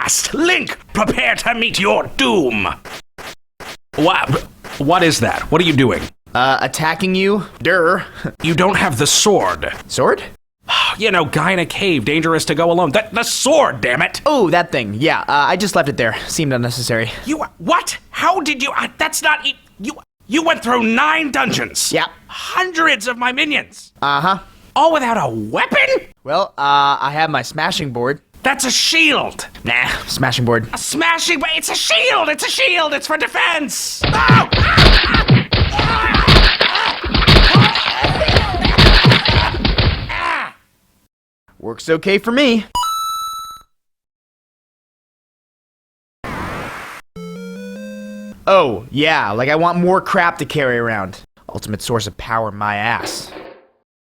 last. Link, prepare to meet your doom. What is that? What are you doing? Attacking you? Durr. You don't have the sword. Sword? You know, guy in a cave, dangerous to go alone. The sword, damn it. Oh, that thing. Yeah, I just left it there. Seemed unnecessary. What? How did you, that's not, you went through 9 dungeons. Yep. Hundreds of my minions. Uh-huh. All without a weapon? Well, I have my smashing board. That's a shield. Nah, smashing board. A smashing, but it's a shield. It's for defense. Works okay for me. Oh, yeah, like I want more crap to carry around. Ultimate source of power, my ass.